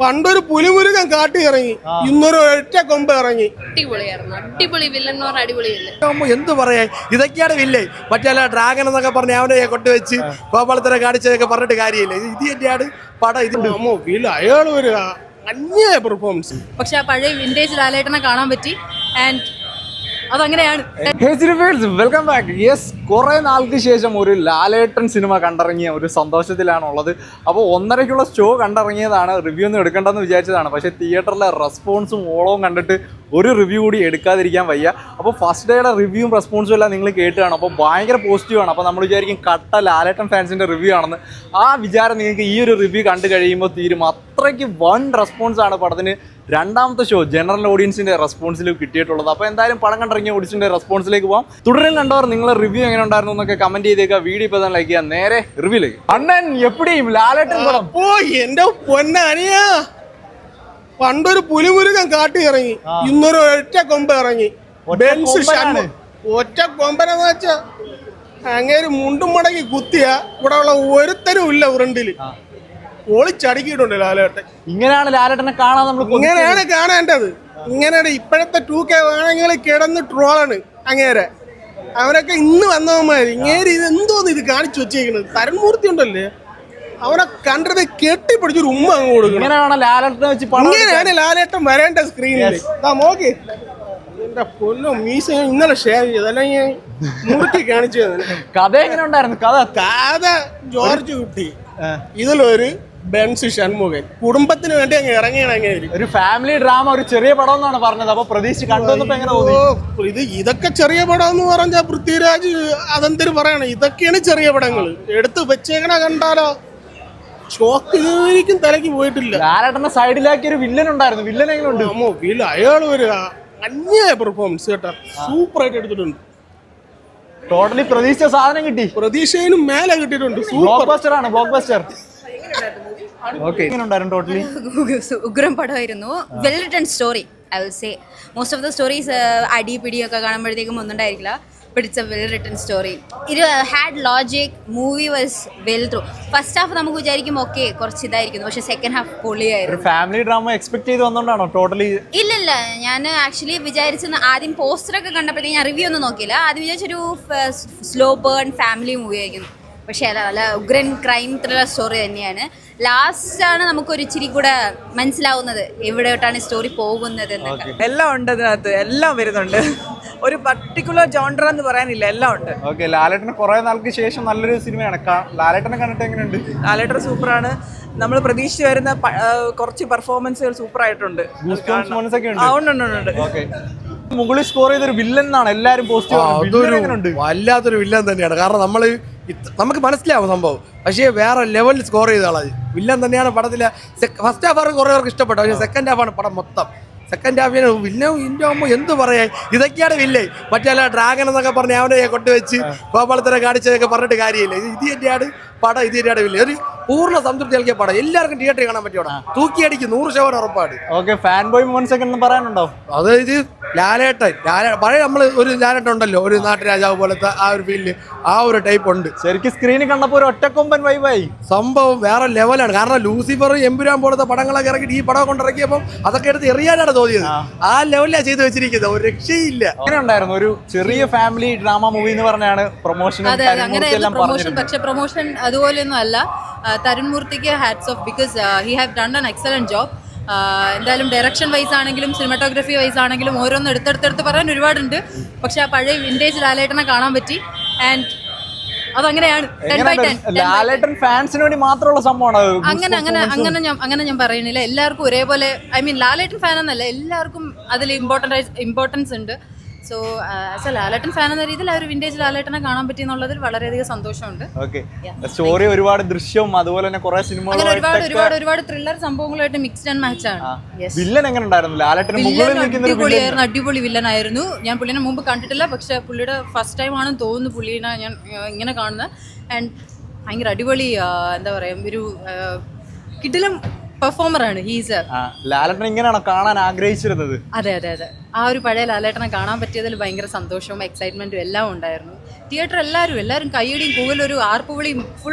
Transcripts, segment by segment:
പണ്ടൊരു പുലിമുരുകൻ കാട്ടി ഇറങ്ങി, ഇന്നൊരു ഒറ്റ കൊമ്പ് ഇറങ്ങി. അടിപൊളിയായിരുന്നു, അടിപൊളി വില്ലൻ എന്ന് പറഞ്ഞാൽ അടിപൊളിയല്ലേ. എന്ത് പറയാ, ഇതൊക്കെയാണ് വില്ലേ. മറ്റേ ഡ്രാഗൺ എന്നൊക്കെ പറഞ്ഞ അവനെ കൊണ്ടുവച്ച് ഗോപാലത്തിനെ കാണിച്ചതൊക്കെ പറഞ്ഞിട്ട് കാര്യമില്ല. ഇത് തന്നെയാണ് പടം. ഇത് അയാൾ ഒരു അന്യായ പെർഫോമൻസ്. പക്ഷെ ആ പഴയ വിന്റേജ് ലാലേട്ടനെ കാണാൻ പറ്റി. ആൻഡ് അതങ്ങനെയാണ്. Welcome back. യെസ്, കുറെ നാൾക്ക് ശേഷം ഒരു ലാലേട്ടൻ സിനിമ കണ്ടിറങ്ങിയ ഒരു സന്തോഷത്തിലാണുള്ളത്. അപ്പോൾ 1:30ക്കുള്ള ഷോ കണ്ടിറങ്ങിയതാണ്, റിവ്യൂ ഒന്നും എടുക്കേണ്ടെന്ന് വിചാരിച്ചതാണ്. പക്ഷേ തിയേറ്ററിലെ റെസ്പോൺസും ഓളവും കണ്ടിട്ട് ഒരു റിവ്യൂ കൂടി എടുക്കാതിരിക്കാൻ വയ്യ. അപ്പോൾ ഫസ്റ്റ് ഡേയുടെ റിവ്യൂവും റെസ്പോൺസും എല്ലാം നിങ്ങൾ കേട്ടാണ്. അപ്പോൾ ഭയങ്കര പോസിറ്റീവാണ്. അപ്പോൾ നമ്മൾ വിചാരിക്കും കട്ട ലാലേട്ടൻ ഫാൻസിൻ്റെ റിവ്യൂ ആണെന്ന്. ആ വിചാരം നിങ്ങൾക്ക് ഈ ഒരു റിവ്യൂ കണ്ടു കഴിയുമ്പോൾ തീരും. അത്രയ്ക്ക് വൺ റെസ്പോൺസാണ് പടത്തിന് രണ്ടാമത്തെ ഷോ ജനറൽ ഓഡിയൻസിന്റെ റെസ്പോൺസിൽ കിട്ടിയിട്ടുള്ളത്. അപ്പോൾ എന്തായാലും പടം കണ്ടിറങ്ങിയ ഓഡിയൻസിന്റെ റെസ്പോൺസിലേക്ക് പോകാം. തുടരും കണ്ടവർ നിങ്ങളെ റിവ്യൂ എങ്ങനെ ഉണ്ടായിരുന്നു എന്നൊക്കെ കമന്റ് ചെയ്തേക്കുക. വീഡിയോ ഇപ്പോൾ തന്നെ ലൈക്ക് ചെയ്യാം. നേരെ റിവ്യൂലേക്ക്. അണ്ണൻ എപ്പിടിയും ലാലേട്ടൻ പടം. എന്റെ പൊന്നനിയാ, പണ്ടൊരു പുലിമുരുകൻ കാട്ടി ഇറങ്ങി, ഇന്നൊരു ഒറ്റ കൊമ്പ് ഇറങ്ങി. ഒറ്റ കൊമ്പനെന്ന് വെച്ചാ അങ്ങേര് മുണ്ടും മടങ്ങി കുത്തിയ ഇവിടെ ഉള്ള ഒരുത്തരും ഇല്ല ഉരുണ്ടില്. ഒളിച്ചടുക്കിയിട്ടുണ്ട് ലാലേട്ടൻ. ഇങ്ങനെയാണ് ലാലേട്ടനെ കാണാൻ നമ്മൾ ഇങ്ങനെയാണ് കാണേണ്ടത്. ഇങ്ങനെയാണ് ഇപ്പോഴത്തെ 2K വേണമെങ്കിൽ കിടന്ന് ട്രോളാണ് അങ്ങേരെ. അവരൊക്കെ ഇന്ന് വന്നവന്മാര് ഇങ്ങേര് ഇത് എന്തോന്ന് ഇത് കാണിച്ചു വെച്ചേക്കണത്. തരുൺമൂർത്തി ഉണ്ടല്ലേ, അവനെ കണ്ടത് കെട്ടിപ്പിടിച്ചൊരു ഉമ്മ അങ്ങ് കൊടുക്കണം. ഇങ്ങനെയാണ് ലാലേട്ടൻ വരേണ്ട സ്ക്രീനിൽ. നോക്കി എന്റെ പൊന്നോ, മീസ ഇന്നലെ ഷെയർ ചെയ്ത്, അല്ലെങ്കിൽ മുറുക്കി കാണിച്ചു. കഥ എങ്ങനെ ഉണ്ടായിരുന്നു? കഥ ജോർജ് കുട്ടി, ഇതിലൊരു ബെൻസ് ഷൺമുഖൻ കുടുംബത്തിന് വേണ്ടി അങ്ങ് ഇറങ്ങിയാണ്. അങ്ങനെ ഒരു ഫാമിലി ഡ്രാമ, ഒരു ചെറിയ പടം എന്നാണ് പറഞ്ഞത്. അപ്പൊ പ്രതീക്ഷിച്ച് കണ്ടുവന്നപ്പോ എങ്ങനെ തോന്നി? ഇതൊക്കെ ചെറിയ പടം എന്ന് പറഞ്ഞാൽ പൃഥ്വിരാജ് അതെന്തൊരു പറയണം. ഇതൊക്കെയാണ് ചെറിയ പടങ്ങൾ എടുത്ത് വെച്ചേക്കണ. കണ്ടാലോ ഷോക്ക് തലയ്ക്ക് പോയിട്ടില്ല. ലാലേട്ടന്റെ സൈഡിലാക്കി ഒരു വില്ലൻ ഉണ്ടായിരുന്നു. വില്ലൻ എങ്ങനെ ഉണ്ട്? അയാൾ ഒരു അന്യായ പെർഫോമൻസ് കേട്ടോ, സൂപ്പർ ആയിട്ട് എടുത്തിട്ടുണ്ട്. ടോട്ടലി പ്രതീക്ഷിച്ച സാധനം കിട്ടി. പ്രതീക്ഷയിലും മേലെ കിട്ടിയിട്ടുണ്ട്. ബ്ലോക്ക് ബസ്റ്റർ ആണ്, ബ്ലോക്ക് ബസ്റ്റർ. ടോട്ടലി ഉഗ്രം പടമായിരുന്നു. Well written story. I will say most of the stories അടി പിടിയൊക്കെ കാണുമ്പോഴത്തേക്കും ഒന്നും ഉണ്ടായിരിക്കില്ല. It's a well written story. It had logic. Movie was well through. First half നമുക്ക് വിചാരിക്കും ഓക്കെ കുറച്ച് ഇതായിരിക്കുന്നു, പക്ഷെ സെക്കൻഡ് ഹാഫ് പൊളിയായിരുന്നു. ഫാമിലി ഡ്രാമ എക്സ്പെക്ട് ചെയ്ത് വന്നോണ്ടാണോ ടോട്ടലി? ഇല്ല, ഞാൻ ആക്ച്വലി വിചാരിച്ചത് ആദ്യം പോസ്റ്ററൊക്കെ കണ്ടപ്പോഴത്തേക്ക് ഞാൻ റിവ്യൂ ഒന്നും നോക്കിയില്ല. ആദ്യം വിചാരിച്ചൊരു സ്ലോ ബേൺ ഫാമിലി മൂവി ആയിരിക്കുന്നു. പക്ഷേ അല്ല, ഉഗ്രൻ ക്രൈം ത്രില്ലർ സ്റ്റോറി തന്നെയാണ്. ലാസ്റ്റാണ് നമുക്കൊരു ഇച്ചിരി കൂടെ മനസ്സിലാവുന്നത് എവിടെയോട്ടാണ് സ്റ്റോറി പോകുന്നത് എന്നൊക്കെ. എല്ലാം ഉണ്ട് അതിനകത്ത്, എല്ലാം വരുന്നുണ്ട്. ഒരു പർട്ടിക്കുലർ ജോണ്ടർ എന്ന് പറയാനില്ല, എല്ലാം ഉണ്ട്. ഓക്കെ, ലാലേട്ടന് കുറെ നാൾക്ക് ശേഷം നല്ലൊരു സിനിമയാണ്. ലാലേട്ടനെ കണ്ടിട്ട് എങ്ങനെയുണ്ട്? ലാലേട്ടൻ സൂപ്പറാണ്. നമ്മൾ പ്രതീക്ഷിച്ച് വരുന്ന കുറച്ച് പെർഫോമൻസുകൾ സൂപ്പർ ആയിട്ടുണ്ട്. മുകളിൽ സ്കോർ ചെയ്തൊരു വില്ലൻ എന്നാണ് എല്ലാരും പോസ്റ്റ്. വല്ലാത്തൊരു വില്ലൻ തന്നെയാണ്. കാരണം നമുക്ക് മനസ്സിലാവും സംഭവം, പക്ഷേ വേറെ ലെവലിൽ സ്കോർ ചെയ്ത ആളത് വില്ലൻ തന്നെയാണ് പടത്തിലെ. ഫസ്റ്റ് ഹാഫ് കുറെ പേർക്ക് ഇഷ്ടപ്പെട്ടു, പക്ഷേ സെക്കൻഡ് ഹാഫാണ് പടം മൊത്തം. സെക്കൻഡ് ഹാഫിന് വില്ലൻ ഇന്ത്യ ആകുമ്പോൾ എന്ത് പറയാ, ഇതൊക്കെയാണ് വില്ലേ. മറ്റേ ഡ്രാഗൺ എന്നൊക്കെ പറഞ്ഞ അവനെ കൊണ്ടുവച്ച് ഗോപാലത്തിനെ കാണിച്ചതൊക്കെ പറഞ്ഞിട്ട് കാര്യമില്ല. ഇത് തന്നെയാണ് പടം. ഇത് തന്നെയാണ് വില്ലേ. ഒരു പൂർണ്ണ സംതൃപ്തി നൽകിയ പടം. എല്ലാവർക്കും തിയേറ്ററിൽ കാണാൻ പറ്റിയ പടം. തൂക്കിയടിക്ക് 100% ഉറപ്പാണ്. ഓക്കെ, ഫാൻ ബോയ് മൊമെന്റ്സ് ഒക്കെ പറയാനുണ്ടോ? അതായത് ലാലേട്ടൻ പഴയ നമ്മൾ ഒരു ലാലേട്ടൻ ഉണ്ടല്ലോ, ഒരു നാട്ടുരാജാവ് പോലത്തെ ആ ഒരു ഫീലില് ആ ഒരു ടൈപ്പ് ഉണ്ട്. ശരിക്കും സ്ക്രീനിൽ കണ്ടപ്പോ ഒരു ഒറ്റക്കൊമ്പൻ വൈബായി. സംഭവം വേറെ ലെവലാണ്. കാരണം ലൂസിഫർ, എമ്പുരാൻ പോലത്തെ പടങ്ങളൊക്കെ ഇറക്കിയിട്ട് ഈ പടം കൊണ്ടിറക്കിയപ്പോൾ അതൊക്കെ എടുത്ത് എറിയാനാണ് തോന്നിയത്. ആ ലെവലിലാണ് ചെയ്ത് വെച്ചിരിക്കുന്നത്. ഒരു രക്ഷയില്ല. അങ്ങനെ ഉണ്ടായിരുന്നു ഒരു ചെറിയ ഫാമിലി ഡ്രാമ മൂവി എന്ന് പറഞ്ഞാണ് പ്രൊമോഷൻ. പക്ഷെ പ്രൊമോഷൻ അതുപോലെയൊന്നും അല്ല. തരുൺമൂർത്തിക്ക് hats off, because he have done an excellent job. എന്തായാലും ഡയറക്ഷൻ വൈസ് ആണെങ്കിലും സിനിമാറ്റോഗ്രഫി വൈസ് ആണെങ്കിലും ഓരോന്നും എടുത്തെടുത്ത് പറയാൻ ഒരുപാടുണ്ട്. പക്ഷെ ആ പഴയ വിന്റേജ് ലാലേട്ടനെ കാണാൻ പറ്റി. ആൻഡ് അതങ്ങനെയാണ്. ലാലേട്ടൻ ഫാൻസിന് വേണ്ടി മാത്രമുള്ള സംഭവമാണ്. അങ്ങനെ ഞാൻ പറയുന്നില്ല. എല്ലാവർക്കും ഒരേപോലെ, ഐ മീൻ ലാലേട്ടൻ ഫാൻ എന്നല്ല, എല്ലാവർക്കും അതിൽ ഇമ്പോർട്ടൻസ് ഉണ്ട്. So as A Lalettan fan എന്ന രീതിയിൽ ആ ഒരു വിന്റേജ് ലാലേട്ടനെ കാണാൻ പറ്റി എന്നുള്ളതിൽ വളരെയധികം സന്തോഷമുണ്ട്. സ്റ്റോറി ഒരുപാട് ദൃശ്യവും അതുപോലെ തന്നെ കുറെ സിനിമകൾ ഒരുപാട് ത്രില്ലർ സംഭവങ്ങളുമായിട്ട് മിക്സ്ഡ് ആൻഡ് മാച്ച് ആണ്. വില്ലൻ എങ്ങനെ ഉണ്ടായിരുന്നു? ലാലേട്ടൻ അടിപൊളി വില്ലൻ ആയിരുന്നു. ഞാൻ പുള്ളിനെ മുമ്പ് കണ്ടിട്ടില്ല, പക്ഷെ പുള്ളിയുടെ ഫസ്റ്റ് ടൈം ആണെന്ന് തോന്നുന്നു പുള്ളിനെ ഞാൻ ഇങ്ങനെ കാണുന്നത്. ആൻഡ് ഭയങ്കര അടിപൊളി, എന്താ പറയാ, ഒരു കിടിലം പെർഫോമറാണ്. ലാലേട്ടൻ ഇങ്ങനെയാണോ കാണാൻ ആഗ്രഹിച്ചിരുന്നത്? അതെ. ആ ഒരു പഴയ ലാലേട്ടനെ കാണാൻ പറ്റിയതിൽ ഭയങ്കര സന്തോഷവും എക്സൈറ്റ്മെന്റും എല്ലാം ഉണ്ടായിരുന്നു. തിയേറ്റർ എല്ലാവരും കയ്യടിയും കൂവലും ആർപ്പുവിളിയും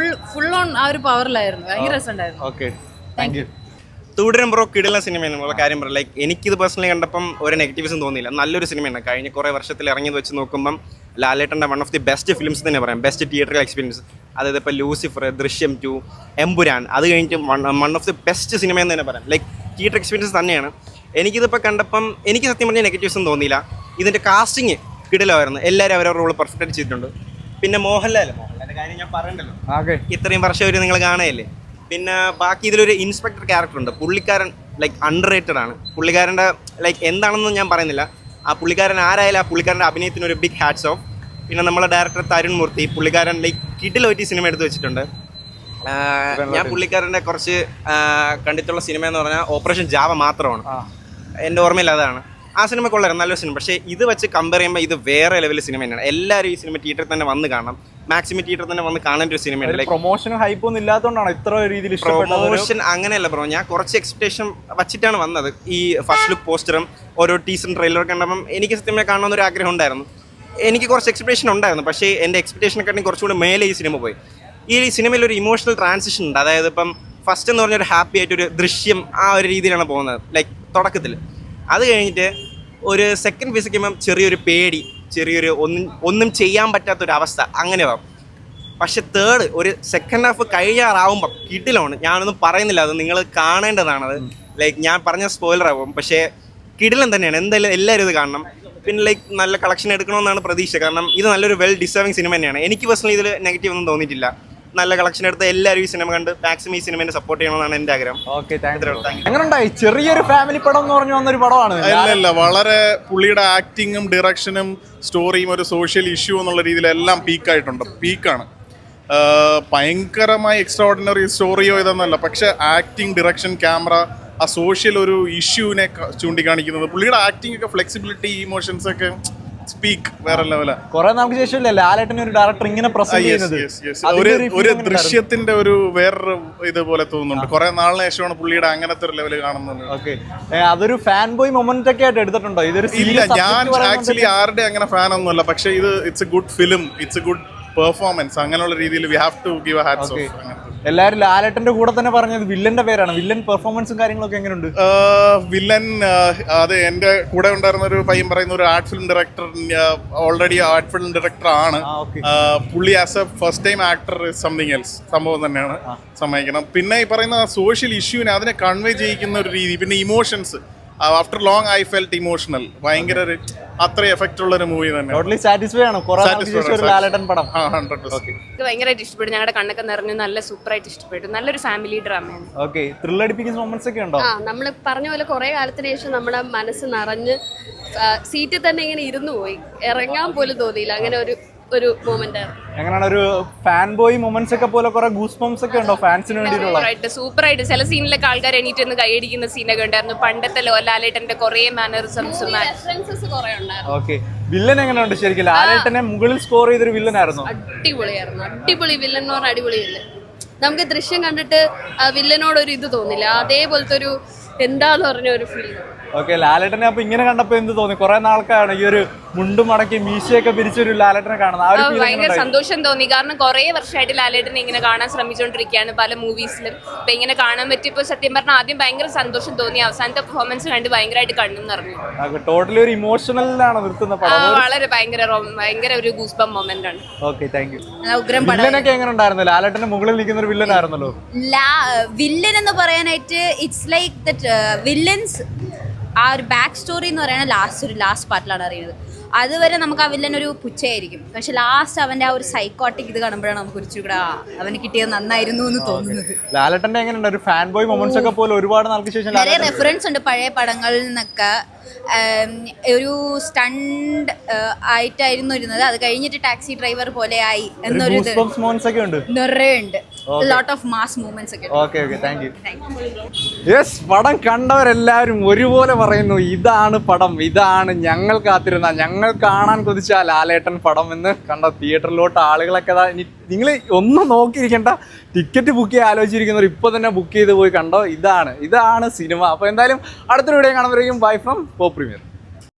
ഫുൾ ഓൺ ആ ഒരു പവറിലായിരുന്നു. ഭയങ്കര രസമുണ്ടായിരുന്നു. Okay, thank U. തുടരും ബ്രോ കിടിലൻ സിനിമയാണ് എന്നുള്ള കാര്യം പറയാം. ലൈക്ക് എനിക്കിത് പേഴ്സണലി കണ്ടപ്പം ഒരു നെഗറ്റീവ്സും തോന്നിയില്ല. നല്ലൊരു സിനിമയാണ്. കഴിഞ്ഞ കുറേ വർഷത്തിൽ ഇറങ്ങിയത് വെച്ച് നോക്കുമ്പം ലാലേട്ടൻ്റെ one of the best films തന്നെ പറയാം. ബെസ്റ്റ് തിയേറ്ററിൽ എക്സ്പീരിയൻസ്. അതായത് ഇപ്പോൾ ലൂസിഫർ, ദൃശ്യം 2, എമ്പുരാൻ, അത് കഴിഞ്ഞിട്ട് one of the best cinema എന്ന് തന്നെ പറയാം. ലൈക്ക് തിയേറ്റർ എക്സ്പീരിയൻസ് തന്നെയാണ്. എനിക്കിതിപ്പോൾ കണ്ടപ്പം എനിക്ക് സത്യം പറഞ്ഞാൽ നെഗറ്റീവ്സും തോന്നിയില്ല. ഇതിൻ്റെ കാസ്റ്റിങ് കിടിലമായിരുന്നു. എല്ലാവരും അവരുടെ റോൾ പെർഫെക്റ്റ് ചെയ്തിട്ടുണ്ട്. പിന്നെ മോഹൻലാലിൻ്റെ കാര്യം ഞാൻ പറയണ്ടല്ലോ, ഇത്രയും വർഷം ഒരു നിങ്ങൾ കാണുകയല്ലേ. പിന്നെ ബാക്കി ഇതിലൊരു ഇൻസ്പെക്ടർ ക്യാരക്ടർ ഉണ്ട്. പുള്ളിക്കാരൻ ലൈക്ക് അണ്ടർ റേറ്റഡ് ആണ്. പുള്ളിക്കാരൻ്റെ ലൈക്ക് എന്താണെന്ന് ഞാൻ പറയുന്നില്ല. ആ പുള്ളിക്കാരൻ ആരായാലും ആ പുള്ളിക്കാരൻ്റെ അഭിനയത്തിന് ഒരു ബിഗ് ഹാറ്റ്സ് ഓഫ്. പിന്നെ നമ്മളെ ഡയറക്ടർ തരുൺ മൂർത്തി, പുള്ളിക്കാരൻ ലൈക്ക് കിടിലൊരു സിനിമ എടുത്ത് വെച്ചിട്ടുണ്ട്. ഞാൻ പുള്ളിക്കാരൻ്റെ കുറച്ച് കണ്ടിട്ടുള്ള സിനിമ എന്ന് പറഞ്ഞാൽ ഓപ്പറേഷൻ ജാവ മാത്രമാണ്. എൻ്റെ ഓർമ്മയിൽ അതാണ്. ആ സിനിമ കൊള്ളാം, നല്ലൊരു സിനിമ. പക്ഷേ ഇത് വെച്ച് കമ്പയർ ചെയ്യുമ്പോൾ ഇത് വേറെ ലെവലിൽ സിനിമ തന്നെയാണ്. എല്ലാവരും ഈ സിനിമ തിയേറ്ററിൽ തന്നെ വന്ന് കാണണം. മാക്സിമം തിയേറ്ററിൽ തന്നെ വന്ന് കാണേണ്ട ഒരു സിനിമയാണ്. പ്രൊമോഷനും ഹൈപ്പൊന്നും ഇല്ലാത്തതുകൊണ്ടാണ് ഇത്ര രീതിയിൽ പ്രൊമോഷൻ അങ്ങനെയല്ല ബ്രോ. ഞാൻ കുറച്ച് എക്സ്പെക്ടേഷൻ വച്ചിട്ടാണ് വന്നത്. ഈ ഫസ്റ്റ് ലുക്ക് പോസ്റ്ററും ഓരോ ടീസറും ട്രെയിലറും കണ്ടപ്പം എനിക്ക് സത്യം കാണണമെന്നൊരു ആഗ്രഹം ഉണ്ടായിരുന്നു. എനിക്ക് കുറച്ച് എക്സ്പെക്ടേഷൻ ഉണ്ടായിരുന്നു. പക്ഷേ എൻ്റെ എക്സ്പെക്ടേഷനെക്കാട്ടും കുറച്ചുകൂടി മേലെ ഈ സിനിമ പോയി. ഈ സിനിമയിൽ ഒരു ഇമോഷണൽ ട്രാൻസിഷൻ ഉണ്ട്. അതായത് ഇപ്പം ഫസ്റ്റ് എന്ന് പറഞ്ഞൊരു ഹാപ്പി ആയിട്ടൊരു ദൃശ്യം ആ ഒരു രീതിയിലാണ് പോകുന്നത് ലൈക്ക് തുടക്കത്തിൽ. അത് കഴിഞ്ഞിട്ട് ഒരു സെക്കൻഡ് ഫേസിക്കുമ്പം ചെറിയൊരു പേടി, ചെറിയൊരു ഒന്നും ചെയ്യാൻ പറ്റാത്തൊരവസ്ഥ അങ്ങനെ ആവും. പക്ഷെ തേർഡ് ഒരു സെക്കൻഡ് ഹാഫ് കഴിയാറാവുമ്പം കിടിലാണ്. ഞാനൊന്നും പറയുന്നില്ല, അത് നിങ്ങൾ കാണേണ്ടതാണത്. ലൈക്ക് ഞാൻ പറഞ്ഞ സ്പോയിലർ ആവും. പക്ഷേ കിടിലൻ തന്നെയാണ്. എന്തായാലും എല്ലാവരും ഇത് കാണണം. പിന്നെ ലൈക്ക് നല്ല കളക്ഷൻ എടുക്കണമെന്നാണ് പ്രതീക്ഷ. കാരണം ഇത് നല്ലൊരു വെൽ ഡിസേർവിങ് സിനിമ തന്നെയാണ്. എനിക്ക് പേഴ്സണലി ഇതിൽ നെഗറ്റീവ് ഒന്നും തോന്നിയിട്ടില്ല. നല്ല കളക്ഷൻ എടുത്ത് എല്ലാവരും ഈ സിനിമ കണ്ട് മാക്സിമം ഈ സിനിമയെ സപ്പോർട്ട് ചെയ്യണമെന്നാണ് എൻ്റെ ആഗ്രഹം. എങ്ങനെയുണ്ടായി? ചെറിയൊരു ഫാമിലി പടം എന്ന് പറഞ്ഞു വന്നൊരു പടമാണ്. അല്ല, വളരെ പുള്ളിയുടെ ആക്ടിങ്ങും ഡയറക്ഷനും സ്റ്റോറിയും ഒരു സോഷ്യൽ ഇഷ്യൂ എന്നുള്ള രീതിയിലെല്ലാം പീക്കാണ്. ഭയങ്കരമായി എക്സ്ട്രാ ഓർഡിനറി സ്റ്റോറിയോ ഇതൊന്നുമല്ല. പക്ഷെ ആക്ടിങ്, ഡയറക്ഷൻ, ക്യാമറ, ആ സോഷ്യൽ ഒരു ഇഷ്യൂവിനെ ചൂണ്ടിക്കാണിക്കുന്നത്. പുള്ളിയുടെ ആക്ടിങ് ഒക്കെ, ഫ്ലെക്സിബിലിറ്റി, ഇമോഷൻസ് ഒക്കെ സ്പീക്ക് വേറെ ലെവലാ. കുറെ നാൾക്ക് ശേഷമല്ലേ ലാലേട്ടൻ ഒരു ഡയറക്ടർ ഇങ്ങനെ പ്രസന്റ് ചെയ്യുന്നത്? ഒരു ദൃശ്യത്തിന്റെ ഒരു വേറൊരു ഇതുപോലെ തോന്നുന്നുണ്ട്. കുറെ നാളിന് ശേഷമാണ് പുള്ളിയുടെ അങ്ങനത്തെ ഒരു ലെവല് കാണുന്നത്. ഓക്കെ, അതൊരു ഫാൻ ബോയ് മൊമെന്റ് ഒക്കെ ആയിട്ട് എടുത്തിട്ടുണ്ടോ? ഇതൊരു ഇല്ല, ഞാൻ ആക്ച്വലി ആരുടെ അങ്ങനെ ഫാൻ ഒന്നുമല്ല. പക്ഷെ ഇത് it's a good film, it's a good performance. അങ്ങനെയുള്ള രീതിയിൽ we have to give a hats off. എല്ലാവരും ലാലേട്ടന്റെ കൂടെ തന്നെ പറഞ്ഞത് വില്ലന്റെ പേരാണ്. വില്ലൻ പെർഫോമൻസും കാര്യങ്ങളൊക്കെ എങ്ങനെയുണ്ട്? വില്ലൻ അത് എൻ്റെ കൂടെ ഉണ്ടായിരുന്ന ഒരു പയ്യൻ പറയുന്ന ഒരു art film director, already art film director ആണ് പുള്ളി. As A first time actor something else സംഭവം തന്നെയാണ്, സമ്മതിക്കണം. പിന്നെ ഈ പറയുന്ന സോഷ്യൽ ഇഷ്യൂവിനെ അതിനെ കൺവേ ചെയ്യിക്കുന്ന ഒരു രീതി, പിന്നെ emotions. After long I felt emotional. ഭയങ്കര അത്ര എഫക്റ്റ് ഉള്ള ഒരു മൂവി തന്നെ. ടോട്ടലി സാറ്റിസ്ഫൈ ആണ് ലാലേട്ടൻ പടം. 100%. ഭയങ്കരമായിട്ട് ഇഷ്ടപ്പെട്ടു. ഞങ്ങളുടെ കണ്ണൊക്കെ നിറഞ്ഞു. നല്ല സൂപ്പറായിട്ട് ഇഷ്ടപ്പെട്ടു. നല്ലൊരു ഫാമിലി ഡ്രാമയാണ്. ഓക്കെ, ത്രിൽ അടിപ്പിക്കുന്ന മൊമെന്റ്സ് ഒക്കെ ഉണ്ടോ? നമ്മൾ പറഞ്ഞ പോലെ കുറെ കാലത്തിന് ശേഷം നമ്മുടെ മനസ്സ് നിറഞ്ഞ് സീറ്റിൽ തന്നെ ഇങ്ങനെ ഇരുന്നു പോയി. ഇറങ്ങാൻ പോലും തോന്നിയില്ല. അങ്ങനെ ഒരു മൊമെന്റ് ആണ്. എങ്ങനെയാണ് ഒരു ഫാൻ ബോയ് മൊമെന്റ്സ് ഒക്കെ പോലെ കുറെ ഗൂസ് ബംസ് ഒക്കെ ഉണ്ടോ ഫാൻസിന് വേണ്ടിയിട്ടുള്ള? സൂപ്പറായിട്ട് ചില സീനിലൊക്കെ ആൾക്കാർ എണീറ്റ് ഒന്ന് കൈയടിക്കുന്ന സീനൊക്കെ ഉണ്ടായിരുന്നു. പണ്ടത്തെ ലാലേട്ടന്റെ കുറെ മാനറിസംസും റെഫറൻസസ് കുറെ ഉണ്ടായിരുന്നു. ഓക്കെ, വില്ലൻ എങ്ങനെയുണ്ട്? ശരിക്കും ലാലേട്ടനെ മുകളിൽ സ്കോർ ചെയ്തൊരു വില്ലൻ ആയിരുന്നു. അടിപൊളിയായിരുന്നു. അടിപൊളി വില്ലൻ എന്ന് പറഞ്ഞാൽ അടിപൊളി വില്ലൻ. നമുക്ക് ദൃശ്യം കണ്ടിട്ട് വില്ലനോടൊരു ഇത് തോന്നില്ല. അതേപോലത്തെ ഒരു എന്താന്ന് പറഞ്ഞ ഒരു ഫീൽ. ഓക്കെ, ലാലേട്ടനെ അപ്പൊ ഇങ്ങനെ കണ്ടപ്പോ എന്ത് തോന്നി? കുറെ നാൾക്കാണ് ഈ ഒരു മുണ്ടും മടക്കി മീശയൊക്കെ പിരിച്ചൊരു ലാലേട്ടനെ കാണുന്നത്. ഭയങ്കര സന്തോഷം തോന്നി. കാരണം കുറെ വർഷമായിട്ട് ലാലേട്ടനെ ഇങ്ങനെ കാണാൻ ശ്രമിച്ചുകൊണ്ടിരിക്കുകയാണ് പല മൂവീസിലും. അപ്പൊ ഇങ്ങനെ കാണാൻ പറ്റിയപ്പോ സത്യം പറഞ്ഞാൽ ആദ്യം ഭയങ്കര സന്തോഷം തോന്നി. അവസാനത്തെ പെർഫോമൻസ് കണ്ട് ഭയങ്കരമായിട്ട് കണ്ണും നിറഞ്ഞു. ടോട്ടലി ഒരു ഇമോഷണലാണ് നിർത്തുന്ന പടം. വളരെ ഭയങ്കര ഒരു ഗൂസ്ബം മൊമെന്റ് ആണ്. Okay, thank you. വില്ലനൊക്കെ എങ്ങനെ ഉണ്ടായിരുന്നു? ലാലേട്ടന്റെ മുകളിൽ നിൽക്കുന്ന ഒരു വില്ലൻ ആയിരുന്നല്ലോ. വില്ലൻ എന്ന് പറയാനായിട്ട് ഇറ്റ്സ് ലൈക്ക് ദറ്റ് വില്ലൻസ് ആ ഒരു ബാക്ക് സ്റ്റോറി എന്ന് പറയുന്നത് ലാസ്റ്റ് പാർട്ടിലാണ് അറിയുന്നത്. അതുവരെ നമുക്ക് ആ വില്ലൻ ഒരു പുച്ഛയായിരിക്കും. പക്ഷെ ലാസ്റ്റ് അവന്റെ ആ ഒരു സൈക്കോട്ടിക് ഇത് കാണുമ്പോഴാണ് നമുക്ക് കുറച്ചുകൂടെ അവന് കിട്ടിയത് നന്നായിരുന്നു എന്ന് തോന്നുന്നത്. ലാലേട്ടന്റെ എങ്ങനെയുണ്ട്? ഒരു ഫാൻ ബോയ് മൊമെന്റ്സ് ഒക്കെ പോലെ ഒരുപാട് നാൾക്ക് ശേഷം நிறைய റെഫറൻസ് ഉണ്ട് പഴയ പടങ്ങളിൽ നിന്നൊക്കെ. ഒരു സ്റ്റണ്ട് ആയിട്ടായിരുന്നു ഇരുന്നത്. അത് കഴിഞ്ഞിട്ട് ടാക്സി ഡ്രൈവർ പോലെ ആയി എന്നൊരു നിറയുണ്ട്. ലോട്ട് ഓഫ് മാസ് മൂവ്മെന്റ്സ് ഒക്കെ. Okay, thank U. യെസ്, പടം കണ്ടവരെല്ലാവരും ഒരുപോലെ പറയുന്നു ഇതാണ് പടം, ഇതാണ് ഞങ്ങൾ കാത്തിരുന്ന, ഞങ്ങൾ കാണാൻ കൊതിച്ച ലാലേട്ടൻ പടം എന്ന്. കണ്ട തിയേറ്ററിലോട്ട് ആളുകളൊക്കെ നിങ്ങൾ ഒന്നും നോക്കിയിരിക്കേണ്ട, ടിക്കറ്റ് ബുക്ക് ചെയ്യാൻ ആലോചിച്ചിരിക്കുന്നവർ ഇപ്പോൾ തന്നെ ബുക്ക് ചെയ്ത് പോയി കണ്ടോ. ഇതാണ് സിനിമ. അപ്പോൾ എന്തായാലും അടുത്തൊരു വീഡിയോ കാണുമ്പോഴേക്കും ബൈ ഫ്രം പോപ്പ് പ്രീമിയർ.